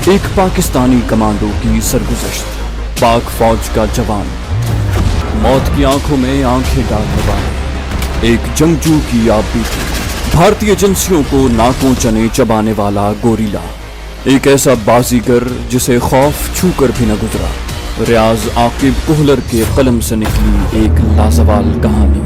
एक पाकिस्तानी कमांडो की सरगुज़श्त, पाक फौज का जवान, मौत की आंखों में आंखें डालने वाले एक जंगजू की आप बीती, भारतीय एजेंसियों को नाकों चने चबाने वाला गोरीला, एक ऐसा बाजीगर जिसे खौफ छू कर भी न गुजरा। रियाज आकिब कोहलर के कलम से निकली एक लाजवाल कहानी।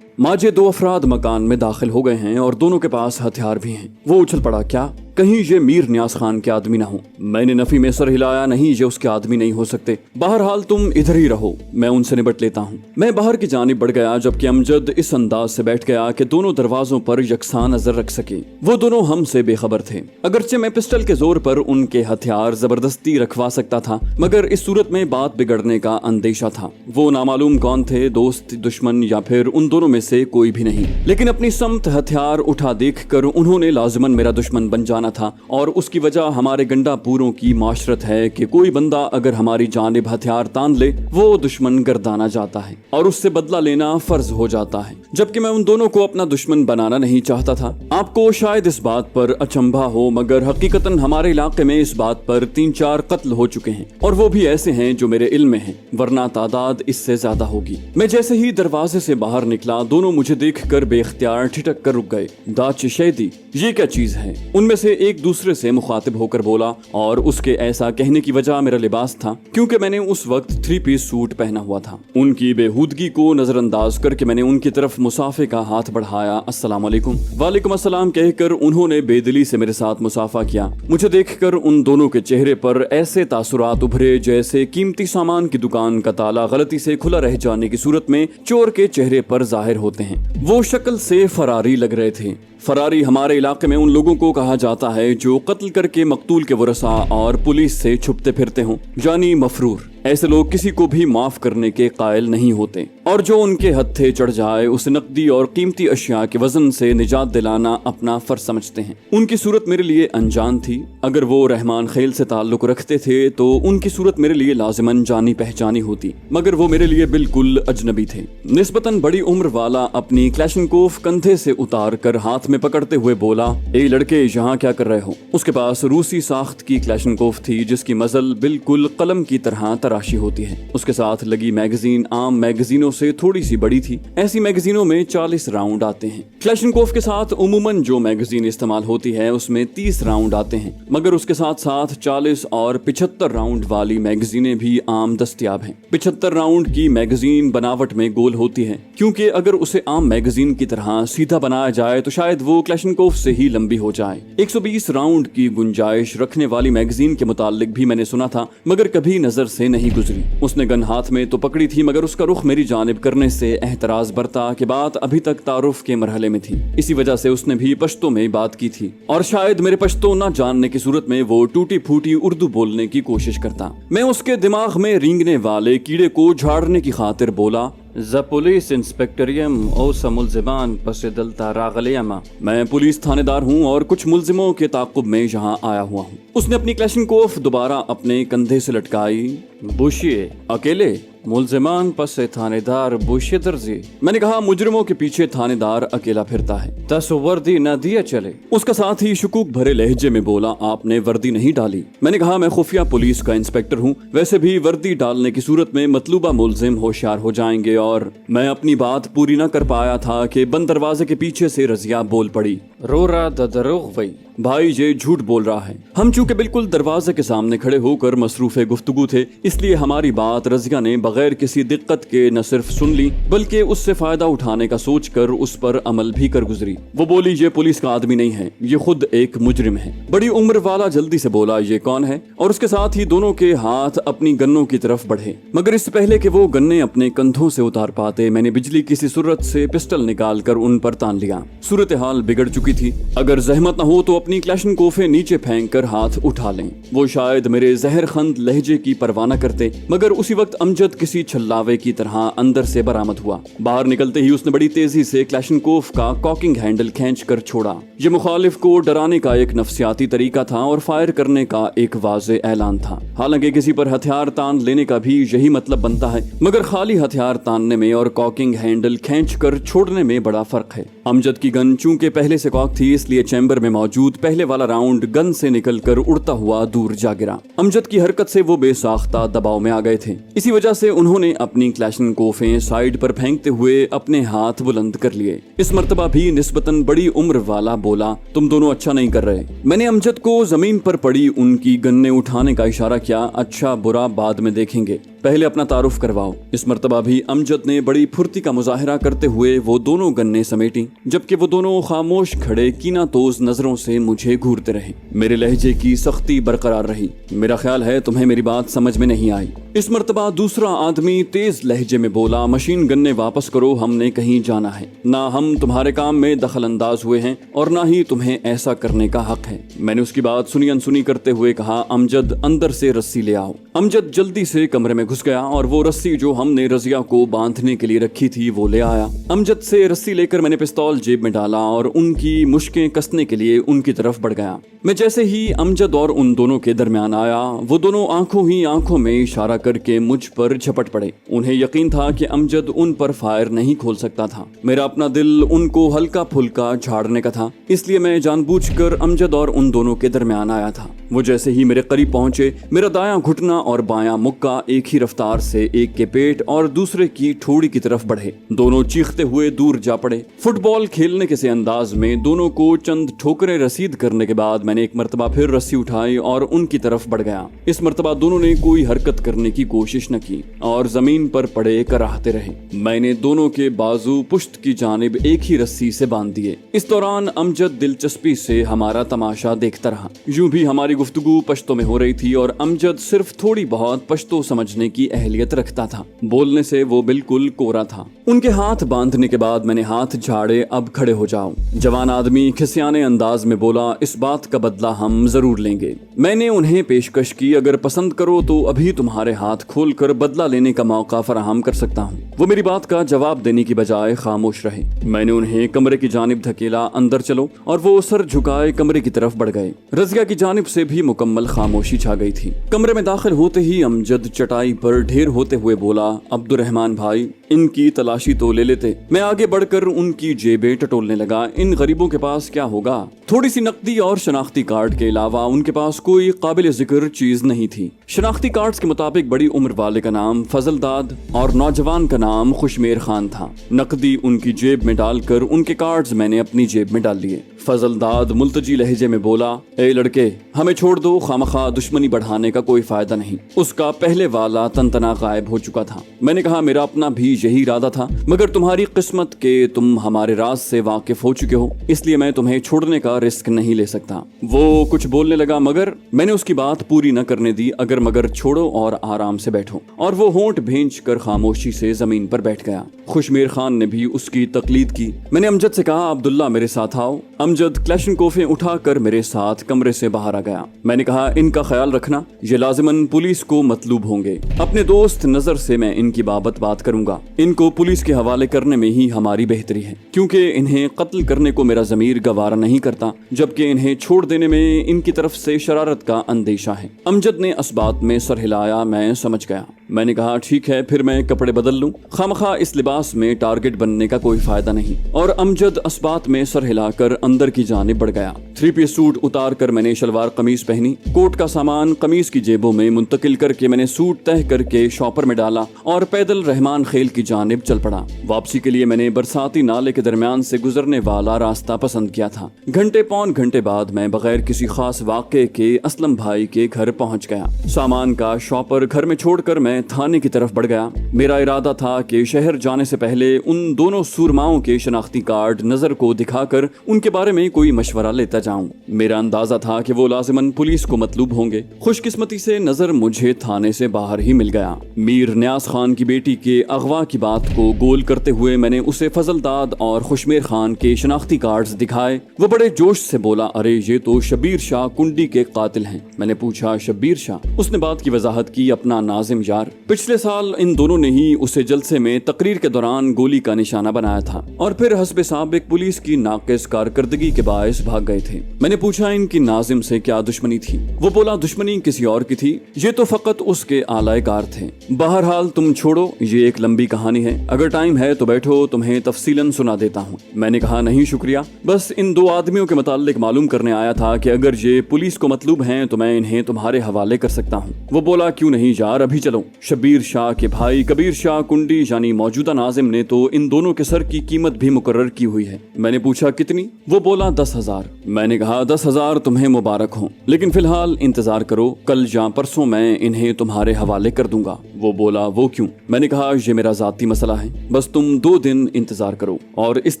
माजे दो अफराद मकान में दाखिल हो गए हैं और दोनों के पास हथियार भी हैं। वो उछल पड़ा, क्या कहीं ये मीर न्यास खान के आदमी ना हो। मैंने नफी में सर हिलाया, नहीं ये उसके आदमी नहीं हो सकते। बहरहाल तुम इधर ही रहो, मैं उनसे निपट लेता हूँ। मैं बाहर की जानिब बढ़ गया, जबकि अमजद इस अंदाज से बैठ गया कि दोनों दरवाजों पर यकसा नजर रख सके। वो दोनों हमसे बेखबर थे। अगरचे मैं पिस्टल के जोर पर उनके हथियार जबरदस्ती रखवा सकता था, मगर इस सूरत में बात बिगड़ने का अंदेशा था। वो नामालूम कौन थे, दोस्त, दुश्मन या फिर उन दोनों में से कोई भी नहीं। लेकिन अपनी समत हथियार उठा देख कर उन्होंने लाजमन मेरा दुश्मन बन जाना था, और उसकी वजह हमारे गंडापूरों की माशरत है कि कोई बंदा अगर हमारी जानिब हथियार तान ले, वो दुश्मन गर्दाना जाता है और उससे बदला लेना फर्ज हो जाता है। जबकि मैं उन दोनों को अपना दुश्मन बनाना नहीं चाहता था। आपको शायद इस बात पर अचंभा हो, मगर हकीकतन हमारे इलाके में इस बात पर 3-4 कत्ल हो चुके हैं, और वो भी ऐसे हैं जो मेरे इल्म में हैं, वरना तादाद इससे ज्यादा होगी। मैं जैसे ही दरवाजे से बाहर निकला, दोनों मुझे देखकर बेख्तियार ठिठक कर रुक गए। दाच शैदी, ये क्या चीज है? उनमें से एक दूसरे से मुखातिब होकर बोला, और उसके ऐसा कहने की वजह मेरा लिबास था, क्योंकि मैंने उस वक्त 3 पीस सूट पहना हुआ था। उनकी बेहूदगी को नजरअंदाज करके मैंने उनकी तरफ मुसाफे का हाथ बढ़ाया। अस्सलाम वालेकुम। वालेकुम अस्सलाम कहकर उन्होंने बेदिली से मेरे साथ मुसाफा किया। मुझे देखकर उन दोनों के चेहरे पर ऐसे तासुरात उभरे जैसे कीमती सामान की दुकान का ताला गलती से खुला रह जाने की सूरत में चोर के चेहरे पर जाहिर होते हैं। वो शक्ल से फरारी लग रहे थे। फरारी हमारे इलाके में उन लोगों को कहा जाता है जो कत्ल करके मकतूल के वरसा और पुलिस से छुपते फिरते हों, यानी मफरूर। ऐसे लोग किसी को भी माफ करने के कायल नहीं होते, और जो उनके हत्थे चढ़ जाए उसे नकदी और कीमती अशिया के वजन से निजात दिलाना अपना फर्ज समझते हैं। उनकी सूरत मेरे लिए अनजान थी। अगर वो रहमान खेल से ताल्लुक रखते थे तो उनकी सूरत मेरे लिए लाजिमन जानी पहचानी होती, मगर वो मेरे लिए बिल्कुल अजनबी थे। निस्बतन बड़ी उम्र वाला अपनी क्लैशनकोफ कंधे से उतार कर हाथ में पकड़ते हुए बोला, ए लड़के, यहाँ क्या कर रहे हो? उसके पास रूसी साख्त की क्लैशनकोफ थी, जिसकी मजल बिल्कुल कलम की तरह तराशी होती है। उसके साथ लगी मैगजीन आम मैगजीनों से थोड़ी सी बड़ी थी। ऐसी मैगजीनों में 40 राउंड आते हैं। क्लैशनकोफ के साथ उमूमन जो मैगजीन इस्तेमाल होती है उसमें 30 राउंड आते हैं, मगर उसके साथ साथ 40 और 75 राउंड वाली मैगजीनें भी आम दस्तयाब हैं। 75 राउंड की मैगजीन बनावट में गोल होती है, क्योंकि अगर उसे आम मैगजीन की तरह सीधा बनाया जाए तो शायद वो क्लैशनकोफ से ही लंबी हो जाए। 120 राउंड की गुंजाइश रखने वाली मैगजीन के मुतालिक भी मैंने सुना था, मगर कभी नजर से नहीं गुजरी। उसने गन हाथ में तो पकड़ी थी, मगर उसका रुख मेरी जानिब करने से एहतराज बरता कि बात अभी तक तारुफ के मरहले में थी। इसी वजह से उसने भी पश्तो में बात की थी, और शायद मेरे पश्तो न जानने की सूरत में वो टूटी फूटी उर्दू बोलने की कोशिश करता। मैं उसके दिमाग में रेंगने वाले कीड़े को झाड़ने की खातिर बोला, ज़ पुलिस इंस्पेक्टरियम ओ मुल्ज़िमान पसदलता रागलियमा। मैं पुलिस थानेदार हूँ और कुछ मुल्जिमों के ताक़ुब में यहाँ आया हुआ हूँ। उसने अपनी क्लैशनकोफ दोबारा अपने कंधे से लटकाई। बुशिए अकेले? मुल्जिमान पस थानेदार बुशिए दर्जी। मैंने कहा, मुजरिमों के पीछे थानेदार अकेला फिरता है। तस वर्दी न दिया चले। उसका साथ ही शुकूक भरे लहजे में बोला, आपने वर्दी नहीं डाली। मैंने कहा, मैं खुफिया पुलिस का इंस्पेक्टर हूँ। वैसे भी वर्दी डालने की सूरत में मतलूबा मुल्जिम होशियार हो जाएंगे। और मैं अपनी बात पूरी न कर पाया था कि बंद दरवाजे के पीछे से रजिया बोल पड़ी, रो रहा ददरुग वही। भाई ये झूठ बोल रहा है। हम चूंकि बिल्कुल दरवाजे के सामने खड़े होकर मसरूफे गुफ्तगू थे, इसलिए हमारी बात रजिया ने बगैर किसी दिक्कत के न सिर्फ सुन ली, बल्कि उससे फायदा उठाने का सोचकर उस पर अमल भी कर गुजरी। वो बोली, ये पुलिस का आदमी नहीं है, ये खुद एक मुजरिम है। बड़ी उम्र वाला जल्दी से बोला, ये कौन है? और उसके साथ ही दोनों के हाथ अपनी गन्नों की तरफ बढ़े, मगर इससे पहले कि वो गन्ने अपने कंधों से उतार पाते, मैंने बिजली की सी सूरत से पिस्टल निकाल कर उन पर तान लिया। सूरत हाल बिगड़ चुकी थी। अगर जहमत न हो तो अपनी क्लैशनकोफे नीचे फेंक कर हाथ उठा लें। वो शायद मेरे जहरखंद लहजे की परवाह न करते, मगर उसी वक्त अमजद किसी छल्लावे की तरह अंदर से बरामद हुआ। बाहर निकलते ही उसने बड़ी तेजी से क्लैशनकोफ का कॉकिंग हैंडल खींचकर छोड़ा। ये मुखालिफ को डराने का एक नफ्सियाती तरीका था और फायर करने का एक वाज़े ऐलान था। हालांकि किसी पर हथियार तान लेने का भी यही मतलब बनता है, मगर खाली हथियार तानने में और कॉकिंग हैंडल खींचकर छोड़ने में बड़ा फर्क है। अमजद की गन चूंकि पहले से कॉक थी, इसलिए चैम्बर में मौजूद पहले वाला राउंड गन से निकलकर उड़ता हुआ दूर जा गिरा। अमजद की हरकत से वो बेसाख्ता दबाव में आ गए थे। इसी वजह से उन्होंने अपनी क्लैशनकोफें साइड पर फेंकते हुए अपने हाथ बुलंद कर लिए। इस मर्तबा भी निस्बतन बड़ी उम्र वाला बोला, तुम दोनों अच्छा नहीं कर रहे। मैंने अमजद को जमीन पर पड़ी उनकी गन्ने उठाने का इशारा किया। अच्छा बुरा बाद में देखेंगे, पहले अपना तारुफ करवाओ। इस मर्तबा भी अमजद ने बड़ी फुर्ती का मुजाहिरा करते हुए वो दोनों गन्ने समेटी, जबकि वो दोनों खामोश खड़े कीना तोज नजरों से मुझे घूरते रहे। मेरे लहजे की सख्ती बरकरार रही। मेरा ख्याल है तुम्हें मेरी बात समझ में नहीं आई। इस मर्तबा दूसरा आदमी तेज लहजे में बोला, मशीन गन्ने वापस करो, हमने कहीं जाना है। ना हम तुम्हारे काम में दखल अंदाज हुए हैं और ना ही तुम्हें ऐसा करने का हक है। मैंने उसकी बात सुनी अनसुनी करते हुए कहा, अमजद अंदर से रस्सी ले आओ। अमजद जल्दी से कमरे में घुस गया और वो रस्सी जो हमने रजिया को बांधने के लिए रखी थी वो ले आया। अमजद से रस्सी लेकर मैंने पिस्तौल जेब में डाला और उनकी मुश्कें कसने के लिए उनकी तरफ बढ़ गया। मैं जैसे ही अमजद और उन दोनों के दरमियान आया, वो दोनों आंखों ही आंखों में इशारा करके मुझ पर झपट पड़े। उन्हें यकीन था कि अमजद उन पर फायर नहीं खोल सकता था। मेरा अपना दिल उनको हल्का फुल्का झाड़ने का था, इसलिए मैं जानबूझकर अमजद और उन दोनों के दरमियान आया था। वो जैसे ही मेरे करीब पहुंचे, मेरा दायां घुटना और बायां मुक्का एक ही रफ्तार से एक के पेट और दूसरे की ठोड़ी की तरफ बढ़े। दोनों चीखते हुए दूर जा पड़े। फुटबॉल खेलने के से अंदाज में दोनों को चंद ठोकरें रसीद करने के बाद मैंने एक मर्तबा फिर रस्सी उठाई और उनकी तरफ बढ़ गया। इस मर्तबा दोनों ने कोई हरकत करने की कोशिश न की और जमीन पर पड़े कराहते रहे। मैंने दोनों के बाजू पुश्त की जानिब एक ही रस्सी से बांध दिए। इस दौरान अमजद दिलचस्पी से हमारा तमाशा देखता रहा। यूं भी हमारी गुफ्तगू पश्तो में हो रही थी और अमजद सिर्फ थोड़ी बहुत पश्तो समझने की अहलियत रखता था। बोलने से वो बिल्कुल कोरा था। उनके हाथ बांधने के बाद मैंने हाथ झाड़े, अब खड़े हो जाओ। जवान आदमी खिसियाने अंदाज में बोला, इस बात का बदला हम जरूर लेंगे। मैंने उन्हें पेशकश की, अगर पसंद करो तो अभी तुम्हारे हाथ खोलकर बदला लेने का मौका फराहम कर सकता हूँ। वो मेरी बात का जवाब देने की बजाय खामोश रहे। मैंने उन्हें कमरे की जानिब धकेला, अंदर चलो, और वो सर झुकाए कमरे की तरफ बढ़ गए। रजिया की जानिब से भी मुकम्मल खामोशी छा गई थी। कमरे में दाखिल होते ही अमजद चटाई पर ढेर होते हुए बोला, अब्दुर्रहमान भाई, इनकी तलाशी तो ले लेते। मैं आगे बढ़कर उनकी जेबें टटोलने लगा। इन गरीबों के पास क्या होगा? थोड़ी सी नकदी और शनाख्ती कार्ड के अलावा उनके पास कोई काबिल जिक्र चीज नहीं थी। शनाख्ती कार्ड्स के मुताबिक बड़ी उम्र वाले का नाम फजलदाद और नौजवान का नाम खुशमेर खान था। नकदी उनकी जेब में डालकर उनके कार्ड्स मैंने अपनी जेब में डाल लिए। फजलदाद मुल्तजी लहजे में बोला, ए लड़के, हमें छोड़ दो, खामखा दुश्मनी बढ़ाने का कोई फायदा नहीं। उसका पहले वाला तनतना गायब हो चुका था। मैंने कहा, मेरा अपना भी यही इरादा था, मगर तुम्हारी किस्मत के तुम हमारे राज से वाकिफ हो चुके हो, इसलिए मैं तुम्हें छोड़ने का रिस्क नहीं ले सकता। वो कुछ बोलने लगा, मगर मैंने उसकी बात पूरी न करने दी। अगर मगर छोड़ो और आराम से बैठो। और वो होंठ भींच कर खामोशी से जमीन पर बैठ गया। खुशमेर खान ने भी उसकी तकलीद की। मैंने अमजद से कहा, अब्दुल्ला मेरे साथ आओ। अमजद क्लैशनकोफें उठाकर मेरे साथ कमरे से बाहर आ गया। मैंने कहा, इनका ख्याल रखना, ये लाजिमन पुलिस को मतलूब होंगे। अपने दोस्त नजर से मैं इनकी बात करूंगा। इनको पुलिस के हवाले करने में ही हमारी बेहतरी है, क्योंकि इन्हें कत्ल करने को मेरा जमीर गवारा नहीं करता, जबकि इन्हें छोड़ देने में इनकी तरफ से शरारत का अंदेशा है। अमजद ने इस बात में सर हिलाया। मैं समझ गया। मैंने कहा, ठीक है, फिर मैं कपड़े बदल लूं। खामखा इस लिबास में टारगेट बनने का कोई फायदा नहीं। और अमजद इस बात में सर हिलाकर अंदर की जानिब बढ़ गया। 3 पीस सूट उतार कर मैंने शलवार कमीज पहनी। कोट का सामान कमीज की जेबों में मुंतकिल करके मैंने सूट तह करके शॉपर में डाला और पैदल रहमान खेल की जानिब चल पड़ा। वापसी के लिए मैंने बरसाती नाले के दरमियान से गुजरने वाला रास्ता पसंद किया था। घंटे पौन घंटे बाद मैं बगैर किसी खास वाक़े के असलम भाई के घर पहुंच गया। सामान का शॉपर घर में छोड़कर मैं थाने की तरफ बढ़ गया। मेरा इरादा था कि शहर जाने से पहले उन दोनों सूरमाओं के शनाख्ती कार्ड नजर को दिखाकर उनके बारे में कोई मशवरा लेता जाऊं। मेरा अंदाजा था कि वो लाजिमन पुलिस को मतलूब होंगे। खुशकिस्मती से नजर मुझे थाने से बाहर ही मिल गया। मीर न्याज खान की बेटी के अगवा की बात को गोल करते हुए मैंने उसे फजलदाद और खुशमेर खान के शनाख्ती कार्ड्स दिखाए। वो बड़े जोश से बोला, अरे ये तो शब्बीर शाह कुंडी के कातिल हैं। मैंने पूछा, शब्बीर शाह? उसने बात की वजाहत की, अपना नाजिम यार। यार, पिछले साल इन दोनों ने ही उसे जलसे में तकरीर के दौरान गोली का निशाना बनाया था और फिर हस्बे साबिक पुलिस की नाक़िस कारकर्दगी के बायस भाग गए थे। मैंने पूछा इनकी नाजिम से क्या दुश्मनी थी। वो बोला दुश्मनी किसी और की थी, ये तो फकत उसके आलाएकार थे। बहरहाल तुम छोड़ो, ये एक लंबी कहानी है, अगर टाइम है तो बैठो, तुम्हें तफसीलन सुना देता हूँ। मैंने कहा नहीं शुक्रिया, बस इन दो आदमियों के मुताल्लिक मालूम करने आया था कि अगर ये पुलिस को मतलूब हैं तो मैं इन्हें तुम्हारे हवाले कर सकता हूँ। वो बोला क्यों नहीं यार, अभी चलो। शब्बीर शाह के भाई कबीर शाह कुंडी यानी मौजूदा नाजिम ने तो इन दोनों के सर की कीमत भी मुकर्रर की हुई है। मैंने पूछा कितनी? वो बोला 10,000। मैंने कहा 10,000 तुम्हें मुबारक हो, लेकिन फिलहाल इंतजार करो, कल या परसों मैं इन्हें तुम्हारे हवाले कर दूंगा। वो बोला वो क्यों? मैंने कहा ये मेरा जाती मसला है, बस तुम 2 दिन इंतजार करो और इस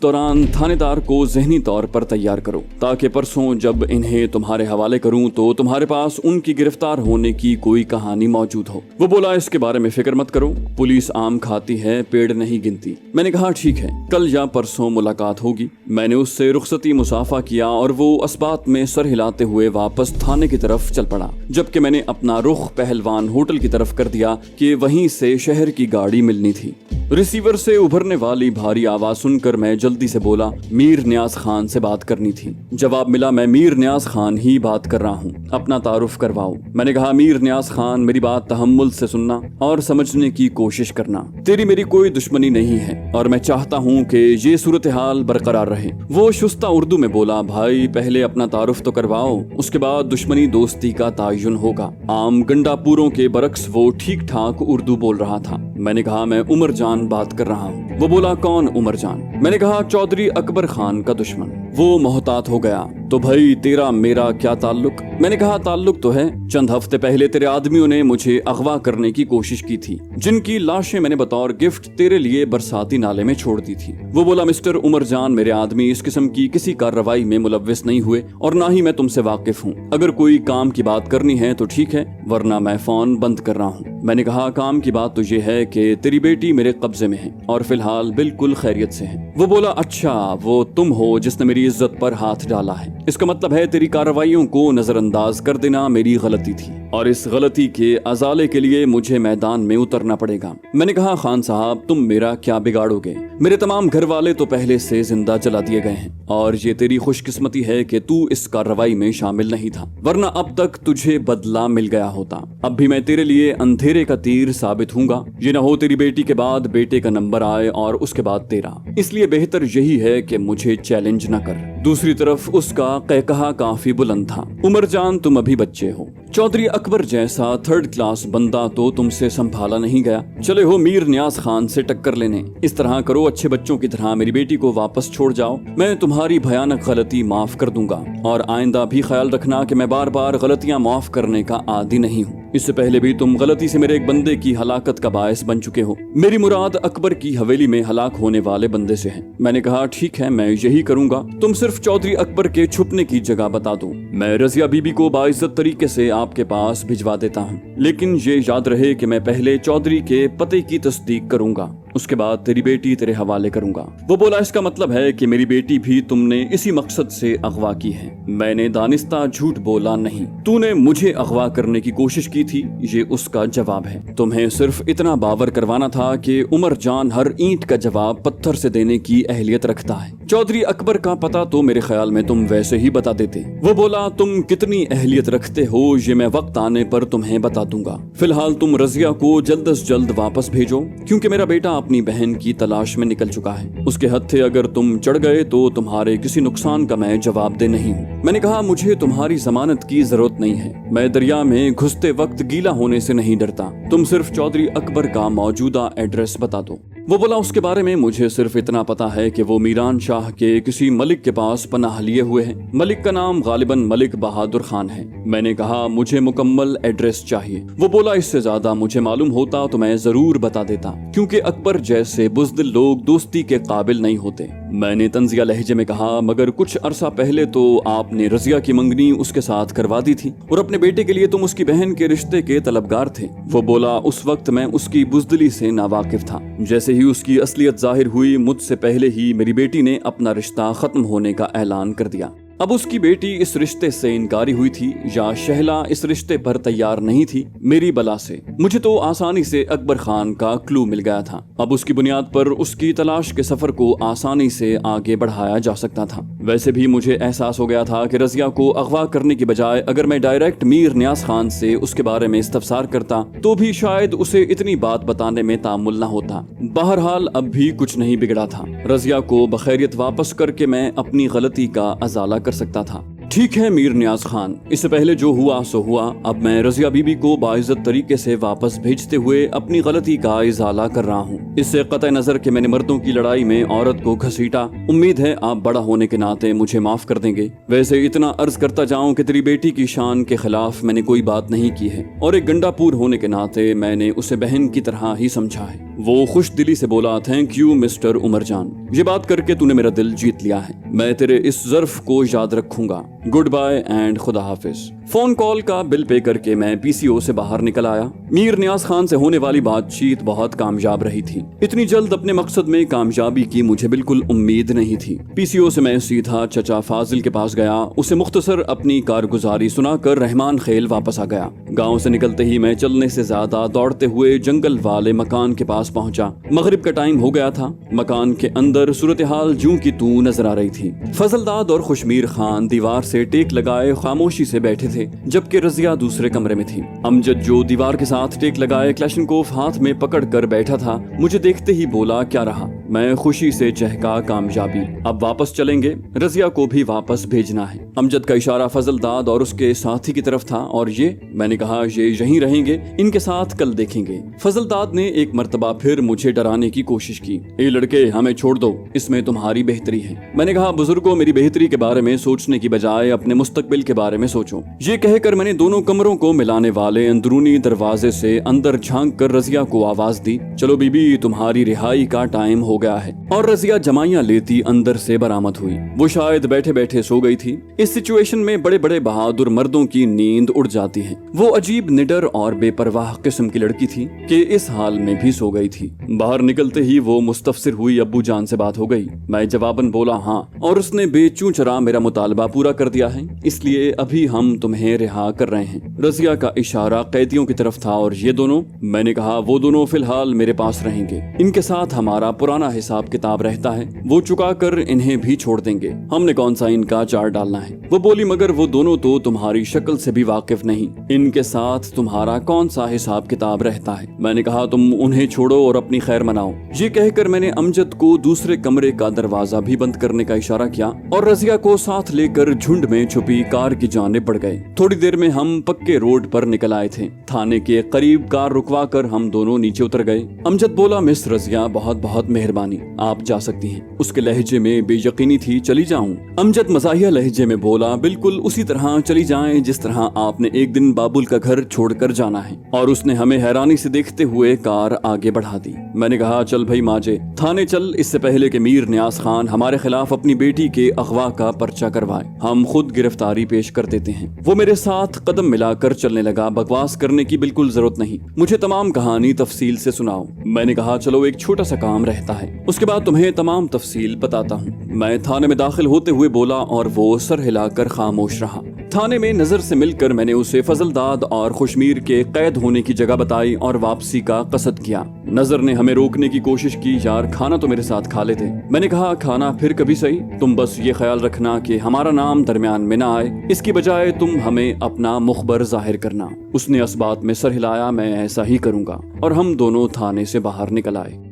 दौरान थानेदार को ज़हनी तौर पर तैयार करो ताकि परसों जब इन्हें तुम्हारे हवाले करूं तो तुम्हारे पास उनकी गिरफ्तार होने की कोई कहानी मौजूद हो। वो बोला इसके बारे में फिक्र मत करो, पुलिस आम खाती है, पेड़ नहीं गिनती। मैंने कहा ठीक है, कल या परसों मुलाकात होगी। मैंने उससे रुखसती मुसाफा किया और वो अस्बात में सर हिलाते हुए वापस थाने की तरफ चल पड़ा, जबकि मैंने अपना रुख पहलवान होटल की तरफ कर दिया कि वहीं से शहर की गाड़ी मिलनी थी। रिसीवर से उभरने वाली भारी आवाज सुनकर मैं जल्दी से बोला मीर नियाज खान से बात करनी थी। जवाब मिला मैं मीर नियाज खान ही बात कर रहा हूँ, अपना तारुफ करवाओ। मैंने कहा मीर नियाज खान, मेरी बात तहम्मुल से सुनना और समझने की कोशिश करना। तेरी मेरी कोई दुश्मनी नहीं है और मैं चाहता हूँ कि ये सूरत हाल बरकरार रहे। वो शुस्ता उर्दू में बोला भाई पहले अपना तारुफ तो करवाओ, उसके बाद दुश्मनी दोस्ती का तायुन होगा। आम गंडापुरों के बरक्स वो ठीक ठाक उर्दू बोल रहा था। मैंने कहा मैं उमर जान बात कर रहा हूँ। वो बोला कौन उमर जान? मैंने कहा चौधरी अकबर खान का दुश्मन। वो मोहतात हो गया, तो भाई तेरा मेरा क्या ताल्लुक? मैंने कहा ताल्लुक तो है, चंद हफ्ते पहले तेरे आदमियों ने मुझे अगवा करने की कोशिश की थी, जिनकी लाशें मैंने बतौर गिफ्ट तेरे लिए बरसाती नाले में छोड़ दी थी। वो बोला मिस्टर उमर जान, मेरे आदमी इस किस्म की किसी कार्रवाई में मुलव्विस नहीं हुए और ना ही मैं तुमसे वाकिफ हूँ। अगर कोई काम की बात करनी है तो ठीक है, वरना मैं फोन बंद कर रहा हूँ। मैंने कहा काम की बात तो ये है कि तेरी बेटी मेरे कब्जे में है और फिलहाल बिल्कुल खैरियत से है। वो बोला अच्छा, वो तुम हो जिसने मेरी इज्जत पर हाथ डाला है, इसका मतलब है तेरी कार्रवाइयों को नजरअंदाज कर देना मेरी गलती थी और इस गलती के अजाले के लिए मुझे मैदान में उतरना पड़ेगा। मैंने कहा खान साहब तुम मेरा क्या बिगाड़ोगे? मेरे तमाम घर वाले तो पहले से जिंदा जला दिए गए हैं और ये तेरी खुशकिस्मती है कि तू इस कार्रवाई में शामिल नहीं था, वरना अब तक तुझे बदला मिल गया होता। अब भी मैं तेरे लिए अंधेरे का तीर साबित हूँगा, ये न हो तेरी बेटी के बाद बेटे का नंबर आए और उसके बाद तेरा। इसलिए बेहतर यही है कि मुझे चैलेंज न कर। दूसरी तरफ उसका कहकहा काफी बुलंद था, उमर जान तुम अभी बच्चे हो, चौधरी अकबर जैसा 3rd क्लास बंदा तो तुमसे संभाला नहीं गया, चले हो मीर नियाज खान से टक्कर लेने। इस तरह करो, अच्छे बच्चों की तरह मेरी बेटी को वापस छोड़ जाओ, मैं तुम्हारी भयानक गलती माफ कर दूंगा और आइंदा भी ख्याल रखना कि मैं बार बार गलतियां माफ करने का आदी नहीं हूँ। इससे पहले भी तुम गलती से मेरे एक बंदे की हलाकत का बायस बन चुके हो। मेरी मुराद अकबर की हवेली में हलाक होने वाले बंदे से है। मैंने कहा ठीक है, मैं यही करूंगा, तुम सिर्फ चौधरी अकबर के छुपने की जगह बता दो, मैं रजिया बीबी को बाइज्जत तरीके से आपके पास भिजवा देता हूँ। लेकिन ये याद रहे कि मैं पहले चौधरी के पते की तस्दीक करूंगा, उसके बाद तेरी बेटी तेरे हवाले करूंगा। वो बोला इसका मतलब है कि मेरी बेटी भी तुमने इसी मकसद से अगवा की है? मैंने दानिस्ता झूठ बोला नहीं, तूने मुझे अगवा करने की कोशिश की थी, ये उसका जवाब है। तुम्हें सिर्फ इतना बावर करवाना था कि उमर जान हर ईंट का जवाब पत्थर से देने की अहलियत रखता है। चौधरी अकबर का पता तो मेरे ख्याल में तुम वैसे ही बता देते। वो बोला तुम कितनी अहलियत रखते हो ये मैं वक्त आने पर तुम्हें बता दूंगा, फिलहाल तुम रजिया को जल्द से जल्द वापस भेजो, क्योंकि मेरा बेटा अपनी बहन की तलाश में निकल चुका है। उसके हत्थे अगर तुम चढ़ गए तो तुम्हारे किसी नुकसान का मैं जवाबदेह नहीं हूँ। मैंने कहा मुझे तुम्हारी जमानत की जरूरत नहीं है, मैं दरिया में घुसते वक्त गीला होने से नहीं डरता, तुम सिर्फ चौधरी अकबर का मौजूदा एड्रेस बता दो। वो बोला उसके बारे में मुझे सिर्फ इतना पता है कि वो मीरान शाह के किसी मलिक के पास पनाह लिए हुए हैं, मलिक का नाम गालिबन मलिक बहादुर खान है। मैंने कहा मुझे मुकम्मल एड्रेस चाहिए। वो बोला इससे ज्यादा मुझे मालूम होता तो मैं जरूर बता देता, क्योंकि अकबर जैसे बुज़दिल लोग दोस्ती के काबिल नहीं होते। मैंने तंजिया लहजे में कहा मगर कुछ अरसा पहले तो आपने रजिया की मंगनी उसके साथ करवा दी थी और अपने बेटे के लिए तुम उसकी बहन के रिश्ते के तलबगार थे। वो बोला उस वक्त मैं उसकी बुज़दिली से नावाकिफ था, जैसे ही उसकी असलियत जाहिर हुई मुझसे पहले ही मेरी बेटी ने अपना रिश्ता खत्म होने का ऐलान कर दिया। अब उसकी बेटी इस रिश्ते से इनकारी हुई थी या शहला इस रिश्ते पर तैयार नहीं थी मेरी बला से। मुझे तो आसानी से अकबर खान का क्लू मिल गया था। अब उसकी बुनियाद पर उसकी तलाश के सफर को आसानी से आगे बढ़ाया जा सकता था। वैसे भी मुझे एहसास हो गया था कि रजिया को अगवा करने की बजाय अगर मैं डायरेक्ट मीर नियाज खान से उसके बारे में इस्तफसार करता तो भी शायद उसे इतनी बात बताने में तामुल न होता। बहरहाल अब भी कुछ नहीं बिगड़ा था। रजिया को बखैरियत वापस करके मैं अपनी गलती का अजाला कर सकता था। ठीक है मीर नियाज खान, इससे पहले जो हुआ सो हुआ। अब मैं रजिया बीबी को बाइज्जत तरीके से वापस भेजते हुए अपनी गलती का इजाला कर रहा हूँ। इससे कतई नजर कि मैंने मर्दों की लड़ाई में औरत को घसीटा। उम्मीद है आप बड़ा होने के नाते मुझे माफ कर देंगे। वैसे इतना अर्ज करता जाऊं कि तेरी बेटी की शान के खिलाफ मैंने कोई बात नहीं की है और एक गंडापुर होने के नाते मैंने उसे बहन की तरह ही समझा है। वो खुश दिली से बोला, थैंक यू मिस्टर उमर जान, ये बात करके तूने मेरा दिल जीत लिया है। मैं तेरे इस ज़र्फ को याद रखूंगा। गुड बाय एंड खुदा हाफिज। फोन कॉल का बिल पे करके मैं पीसीओ से बाहर निकल आया। मीर नियाज खान से होने वाली बातचीत बहुत कामयाब रही थी। इतनी जल्द अपने मकसद में कामयाबी की मुझे बिल्कुल उम्मीद नहीं थी। पीसीओ से मैं सीधा चचा फाजिल के पास गया। उसे मुख्तसर अपनी कारगुजारी सुनाकर रहमान खेल वापस आ गया। गाँव से निकलते ही मैं चलने से ज्यादा दौड़ते हुए जंगल वाले मकान के पास पहुंचा। मगरिब का टाइम हो गया था। मकान के अंदर सूरत हाल जूं की तू नजर आ रही थी। फजलदाद और खुशमीर खान दीवार से टेक लगाए खामोशी से बैठे थे, जबकि रजिया दूसरे कमरे में थी। अमजद जो दीवार के साथ टेक लगाए क्लैशनकोफ हाथ में पकड़ कर बैठा था, मुझे देखते ही बोला, क्या रहा? मैं खुशी से चहका, कामयाबी। अब वापस चलेंगे, रजिया को भी वापस भेजना है। अमजद का इशारा फजलदाद और उसके साथी की तरफ था और मैंने कहा ये यहीं रहेंगे, इनके साथ कल देखेंगे। फजलदाद ने एक मर्तबा फिर मुझे डराने की कोशिश की। ए लड़के, हमें छोड़ दो, इसमें तुम्हारी बेहतरी है। मैंने कहा, बुजुर्गों, मेरी बेहतरी के बारे में सोचने की बजाय अपने मुस्तकबिल के बारे में सोचो। ये कहकर मैंने दोनों कमरों को मिलाने वाले अंदरूनी दरवाजे से अंदर झांक कर रजिया को आवाज दी, चलो बीबी, तुम्हारी रिहाई का टाइम हो गया है। और रजिया जमाइयां लेती अंदर से बरामद हुई। वो शायद बैठे बैठे सो गई थी। इस सिचुएशन में बड़े बड़े बहादुर मर्दों की नींद उड़ जाती है। वो अजीब निडर और बेपरवाह किस्म की लड़की थी कि इस हाल में भी सो गई थी। बाहर निकलते ही वो मुस्तफसिर हुई, अब्बू जान से बात हो गई? मैं जवाबन बोला, हाँ, और उसने बेचू चरा मेरा मुतालबा पूरा कर दिया है, इसलिए अभी हम तुम्हें रिहा कर रहे हैं। रजिया का इशारा कैदियों की तरफ था और ये दोनों, मैंने कहा, वो दोनों फिलहाल मेरे पास रहेंगे। इनके साथ हमारा पुराना हिसाब किताब रहता है, वो चुका कर इन्हें भी छोड़ देंगे। हमने कौन सा इनका चार डालना है। वो बोली, मगर वो दोनों तो तुम्हारी शक्ल से भी वाकिफ नहीं, इनके साथ तुम्हारा कौन सा हिसाब किताब रहता है। मैंने कहा, तुम उन्हें छोड़ो और अपनी खैर मनाओ। ये कहकर मैंने अमजद को दूसरे कमरे का दरवाजा भी बंद करने का इशारा किया और रजिया को साथ लेकर झुंड में छुपी कार की जानिब बढ़ गए। थोड़ी देर में हम पक्के रोड पर निकल आए थे। थाने के करीब कार रुकवा कर हम दोनों नीचे उतर गए। अमजद बोला, मिस रजिया, बहुत बहुत मेहरबानी, आप जा सकती हैं। उसके लहजे में बेयकीनी थी। चली जाऊं? अमजद मज़ाहिया लहजे में बोला, बिल्कुल उसी तरह चली जाएं जिस तरह आपने एक दिन बाबुल का घर छोड़कर जाना है। और उसने हमें हैरानी से देखते हुए कार आगे बढ़ा दी। मैंने कहा, चल भाई माजे, थाने चल, इससे पहले कि मीर नियाज खान हमारे खिलाफ अपनी बेटी के अगवा का पर्चा करवाए, हम खुद गिरफ्तारी पेश कर देते हैं। वो मेरे साथ कदम मिलाकर चलने लगा। बकवास करने की बिल्कुल जरूरत नहीं, मुझे तमाम कहानी तफसील से सुनाओ। मैंने कहा, चलो एक छोटा सा काम रहता है, उसके बाद तुम्हें तमाम तफसील बताता हूँ। मैं थाने में दाखिल होते हुए बोला और वो सर हिलाकर खामोश रहा। थाने में नजर से मिलकर मैंने उसे फजलदाद और खुशमीर के कैद होने की जगह बताई और वापसी का कसद किया। नजर ने हमें रोकने की कोशिश की, यार खाना तो मेरे साथ खा लेते। मैंने कहा, खाना फिर कभी सही, तुम बस ये ख्याल रखना कि हमारा नाम दरमियान में ना आए, इसकी बजाय तुम हमें अपना मुखबर जाहिर करना। उसने इस बात में सर हिलाया, मैं ऐसा ही करूंगा। और हम दोनों थाने से बाहर निकल आए।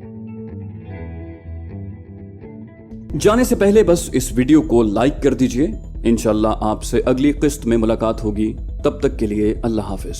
जाने से पहले बस इस वीडियो को लाइक कर दीजिए। इंशाल्लाह आपसे अगली किस्त में मुलाकात होगी। तब तक के लिए अल्लाह हाफिज।